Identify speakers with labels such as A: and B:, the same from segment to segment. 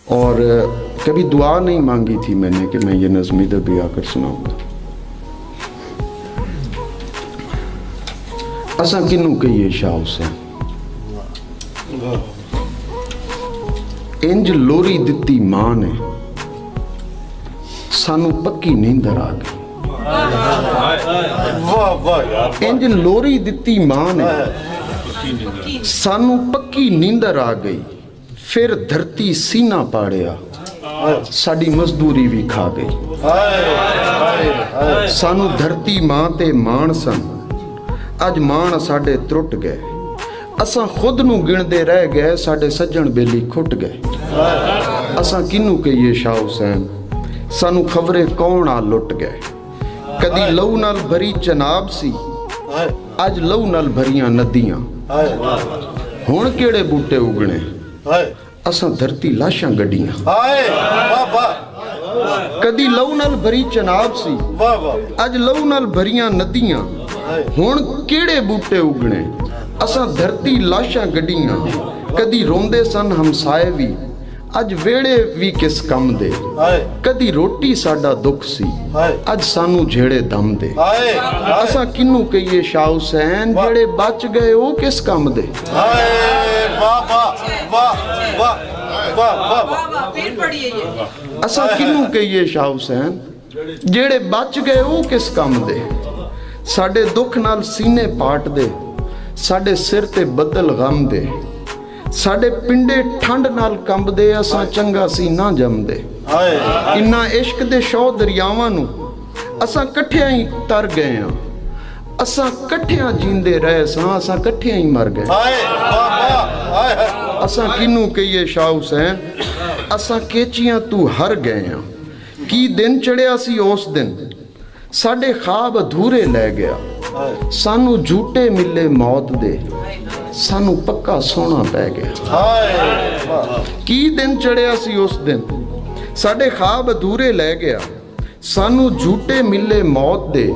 A: और कभी दुआ नहीं मांगी थी मैंने कि मैं ये नज़्म इधर भी आकर सुनाऊंगा। असा किनू कहिए शाह हुसैन, इंज लोरी दिती मां ने सानू पक्की नींदर आ गई। इंज लोरी दिती मां ने सानू पक्की नींदर आ गई। फिर धरती सीना पाड़िया साडी मजदूरी भी खा गई। सानू धरती मां ते मान सन, अज मान साडे त्रुट गए। असां खुद नू गिणदे रह गए, साडे सज्जण बेली खुट गए। असां किनू कहिए शाह हुसैन, सानू खबरे कौन आ लुट गए। कदी लहू नाल भरी चनाब सी, अज लहू नाल भरियां नदियां। हुण केड़े बूटे उगने, असां धरती लाशां गड्डियां। कदी लहू नाल भरी चनाब सी, अज लहू नाल भरियां नदियां। हुण केड़े बूटे उगने, असां धरती लाशां गड्डियां। कदी रोंदे सन हमसाए भी, अज वेड़े भी किस कम दे। कदी रोटी साडा दुख सी, अज सानू झेड़े दम दे। असां किनू कहिए शाह हुसैन, जेड़े बच गए ओ किस कम दे। असां किनू कहिए शाह हुसैन, जेड़े बच गए ओ किस कम दे। साडे दुख नाल सीने पाट दे, साडे सिर ते बदल गम दे। साडे पिंडे ठंड नाल कंबदे, असां चंगा सी ना जमदे। इन्ना इश्क दे शौ दरियावां नू असां कट्ठियां ही तर गए हां। असां कट्ठियां जींदे रहे सां, असां कट्ठियां ही मर गए। असां किनू कहिए शाह हुसैन, असां केचियां तू हर गए हां। की दिन चढ़िया सी उस दिन, साडे ख्वाब अधूरे लै गया। सानू झूठे मिले मौत दे, सानू पक्का सोना पै गया। की दिन चढ़िया सी उस दिन, साडे ख्वाब अधूरे लै गया। सानू झूठे मिले मौत दे,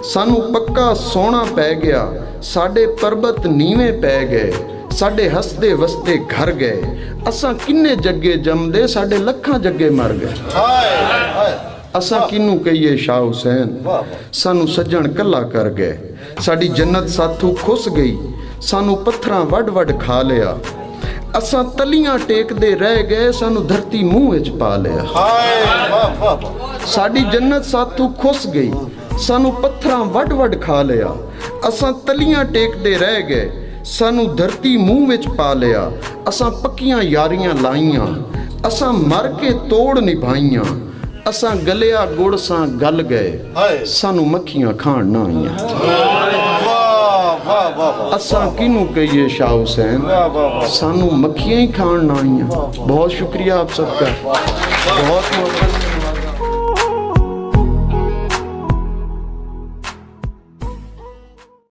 A: सानू पक्का सोना पै गया। साडे पर्बत नीवे पै गए, साडे हसदे वसदे घर गए। असां किन्ने जग्गे जमदे, साडे लखां जग्गे मर गए। असां किनू कहिए शाह हुसैन, सानू सज्जण कला कर गए। साडी जन्नत साथू खुस गई, सानू पत्थरां वड वड खा लिया। असां तलियां टेकदे रह गए, सानू धरती मुंह विच पा लिया। साडी जन्नत साथू खुस गई, सानू पत्थरां वड वड खा लिया। असां तलियां टेकदे रह गए, सानू धरती मुंह विच पा लिया। असां पक्कियां यारियां लाइयां, असां मर के तोड़ निभाइयां। असां गलिया गुड़ सां गल गए, सानू मक्खियां खाण ना आईयां। असां किनू कहिए शाह हुसैन, सानू मक्खियां ही खाण ना आईयां। बहुत शुक्रिया आप सबका, बहुत